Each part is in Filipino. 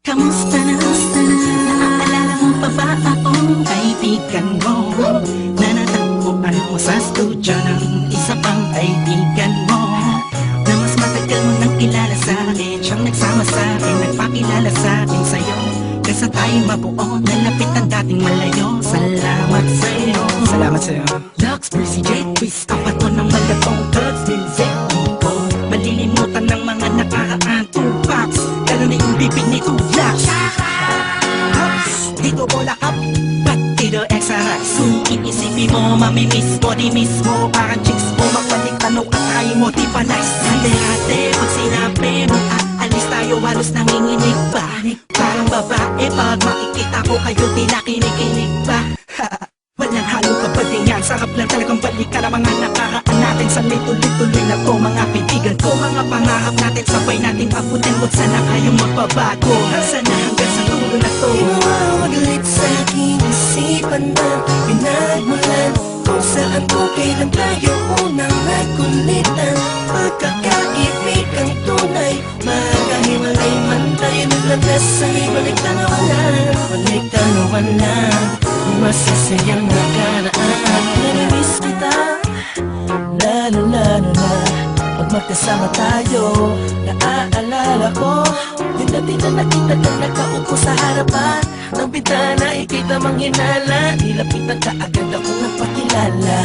Kamusta na? Naaalala mo pa ba akong kaibigan mo? Na natagpuan mo sa studio ng isa pang kaibigan mo, na mas matagal mo nang kilala sa akin. Siyang nagsama sa akin, nagpakilala sa akin sa'yo. Kaysa tayo mabuo, nalapit ang dating malayo. Salamat sa'yo. Salamat sa'yo. Lux, Breezy, J, Quiz, kapat mo ng malatong Cuts, Lindsay, Nico. Malilimutan ng mga nakaraan. Tupacs, gano'n na yung bibig ni Tupac. Hops, dito bola kap, ba't dito extra rice? Iisipin mo, mamimiss mo, di miss mo. Parang chicks mo, magbalik tanong ang kayo mo, di pa nice. Hati-hati, pag sinabi mo, aalis tayo, halos nanginginig pa. Parang babae, pag makikita ko kayo, di na kinikinig pa. Walang halong kapalingan, sarap lang talagang balikan ang mga nakaraan natin. Sanay tuloy-tuloy na to, mga kaibigan ko. Mga pangarap natin, sabay natin abutin. Huwag sana kayong magbabago, sana hanggang sa dulo na to. Di mawawaglit sa aking isipan na pinagmulan kung saan ko kailan tayo unang nagkulitan. Pagkakaibig ang tunay, magkahiwalay man tayo naglandas sa ibalik tanawan. Balik tanawan lang, masasayang nakaraan. Narimis kita, lalo-lalo na pag magkasama tayo. Naaalala ko yung dati na nakita na nakaupo sa harapan ng bintana, ika'y tamang hinala. Nilapitan ka agad ako nagpakilala.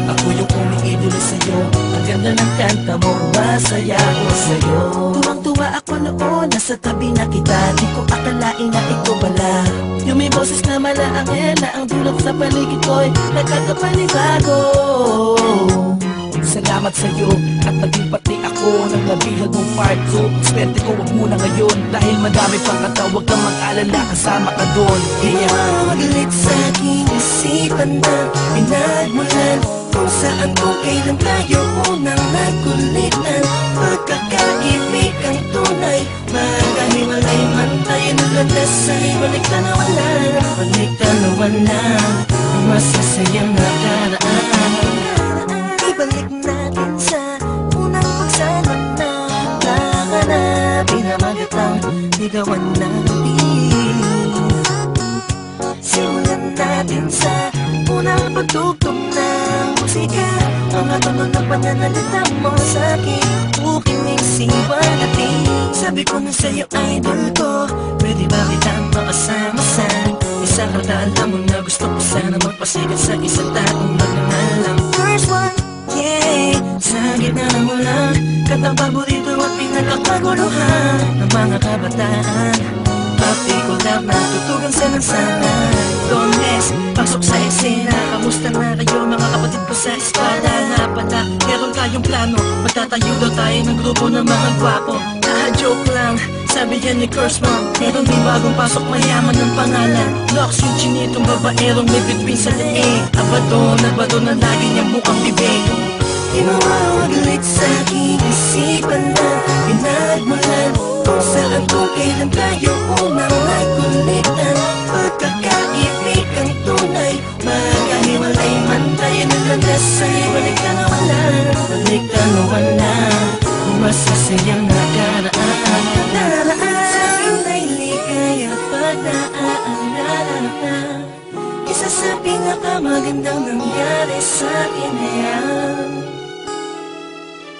Ako yung umiidolo sa'yo, ang ganda ng kanta mo, masaya ako sa'yo. Tuwang-tuwa ako noon, nasa tabi na kita. Di ko akalain na ikaw pala yung may boses na malaangel, na ang dulot sa paligid ko'y nakakapanibago. Salamat sa'yo at naging pati ako ng nabihag mong part 2. Swerte ko wag muna ngayon, dahil madami pang katawag kang mag-alala, kasama ka doon. Mawawaglit sa aking isipan na pinagmulan kung saan ko kailan tayo unang nagkulitan. Pagkakaibig ang tunay, magkahiwalay man tayo naglandas sa ibalik tanawan lang. Balik tanawan lang, masasayang nakaraan. Ibalik natin sa unang pagsama na kakanapin na magatang ligawan natin. Simulan natin sa unang pagtugtog ng musika, mga tunog ng pananalita mo sa'kin, ukinig siwa natin. Sabi ko na sa'yo idol ko, pwede ba kitang makasama sa isang kanta? Alam mo na gusto ko sana magpasigat sa isang taong magnangalang first one. Yeah, sa gitna ng ulan, kantang paborito at pinagkakaguluhan ng mga kabataan. Papi ko lang natutugan sa lansangan. Dones, pasok sa eksena. Kamusta na kayo mga kapatid ko sa eskwela? Nga pala, meron tayong plano, magtatayo daw tayo ng grupo ng mga gwapo. Joke lang, sabi yan ni Curse Mom. Meron din bagong pasok, mayaman ng pangalan Lux, yung chinitong babaerong may between sa leeg. Abado na lagi niyang mukhang bibig. Di mawawaglit sa aking isipan na pinagmulan kung saan kung kailan tayo unang nagkulitan. Pagkakaibig ang tunay, magkahiwalay man tayo naglandas sa ibalik tanawan lang. Balik tanawan lang, masasayang nakaraan. Sa akin ay ligaya pag naaalala na isa sa pinakamagandang nangyari sa akin na yan,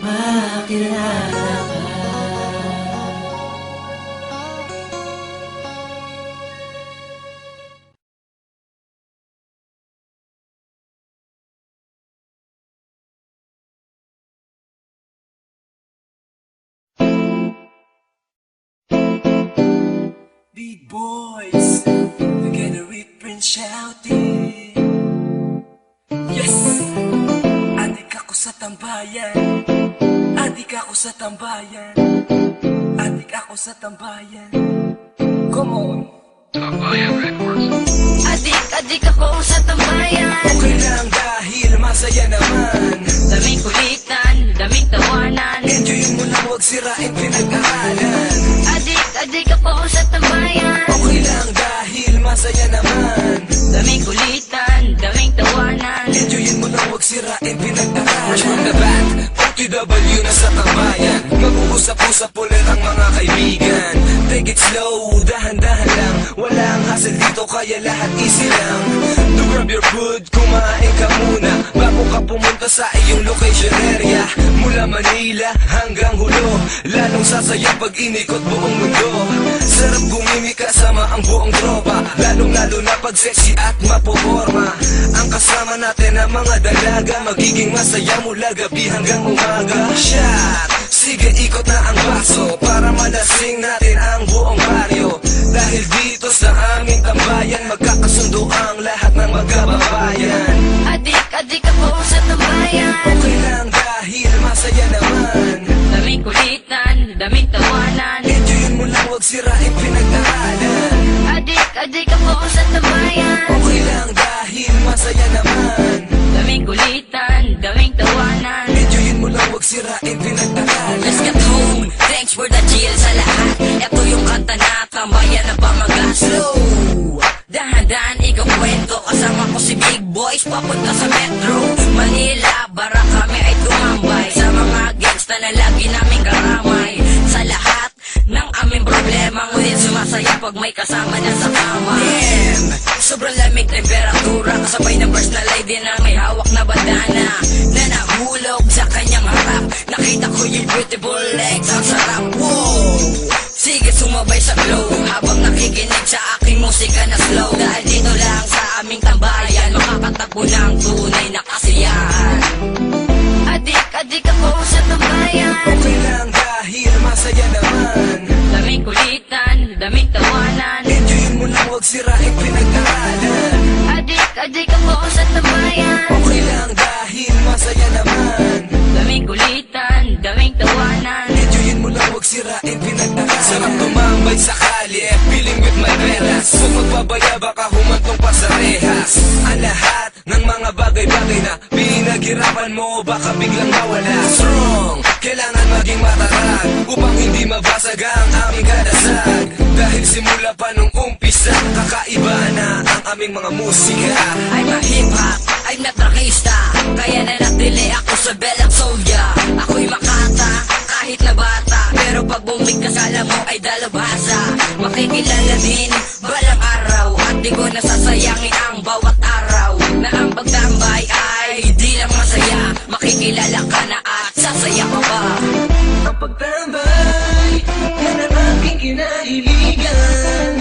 makilala ka. Big boys, together with Prince shouting. Yes! Adik ako sa tambayan, adik ako sa tambayan, adik ako sa tambayan. Come on! Tambayan Records. Adik ako sa tambayan. Okay lang dahil masaya naman. Daming kulitan, daming tawanan. Enjoyin mo na huwag sirain pinag-aralan. Adik ako sa tambayan. Okay lang dahil masaya naman. Daming kulitan, daming tawanan. Enjoyin mo na huwag sirain pinag-aralan. From the back, OTW na sa tambayan. Mag-uusap-usap ulit ang mga kaibigan. take it slow, dahan-dahan lang. Walang hassle dito kaya lahat easy lang. To grab your food, kumain ka muna bago ka pumunta sa iyong location area. Mula Manila hanggang Hulo, lalong sasaya pag inikot buong mundo. Sarap gumimik kasama ang buong tropa, lalong-lalo na pag sexy at mapoporma. Ang kasama natin ang mga dalaga, magiging masaya mula gabi hanggang umaga. Shot! Sige, ikot na ang baso para malasing natin ang buong baryo. Dahil dito sa aming tambayan, magkakasundo ang lahat ng magkababayan. Adik ako sa tambayan. Okay lang dahil masaya naman. Daming kulitan, daming tawanan. Enjoyin mo lang, huwag sirain pinagdaanan. Adik ako sa tambayan. Okay lang dahil masaya naman. Daming kulitan, daming tawanan. Enjoyin mo lang, huwag sirain pinagdaanan. Let's get home, thanks for the chill sa lahat. Ito yung kanta na tambayan na pamagas. Slow, dahan-dahan ikaw kwento. Kasama ko si Big Boys, papunta sa Metro Manila, para kami ay tumambay sa mga gangsta na lagi naming karamay. Sa lahat ng aming problema, ngunit sumasaya pag may kasama na sa kama. Damn, sobrang lamig temperatura, kasabay ng burst na lady na may hawak na bandana na nahulog sa kanyang harap. Nakita ko yung beautiful legs, ang sarap. Wow! Sige, sumabay sa flow habang nakikinig sa aking musika na slow. Dahil dito lang sa aming tambayan, makakatagpo ng tunay na kasiyahan. Adik ako sa tambayan. Okay lang dahil masaya naman. Daming kulitan, daming tawanan. Enjoyin mo lang, huwag sirain pinagdaanan. Adik ako sa tambayan. Okay lang dahil masaya naman. Daming kulitan, daming tawanan. Enjoyin mo lang, huwag sirain pinagdaanan. Sarap tumambay sa kalye, feeling with my peras. Huwag magpabaya, baka humantong pa sa rehas. Ang lahat ng mga bagay-bagay na pinaghirapan mo, baka biglang mawala. Strong, kailangan maging matatag upang hindi mabasag ang aming kadasag. Dahil simula pa nung umpisa, kakaiba na ang aming mga musika. I'm a hip-hop, I'm not rockista. Kaya nanatili ako sa Belang Solya. Ako'y makata, kahit na bata. Pero pag bumigkas alam mo ay dalabhasa. Makikilala din balang araw. At di ko nasasayangin ang bawat araw. Na ang pagtambay ay di lang masaya. Makikilala ka na at sasaya ka pa. Ang pagtambay, yan ang aking kinahiligan.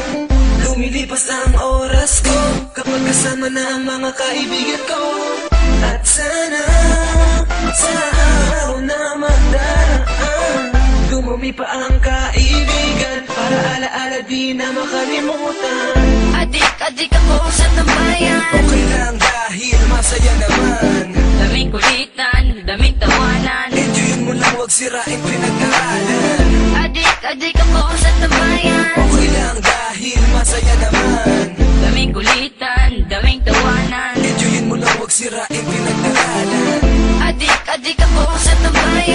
Lumilipas ang oras ko kapag kasama na ang mga kaibigan ko. At sana, sa araw na magdaraan, dumumi pa ang kaibigan para alaala di na makalimutan. Adik ako sa tambayan. Okay lang dahil masaya naman. Daming kulitan, daming tawanan. Enjoyin mo lang, huwag sirain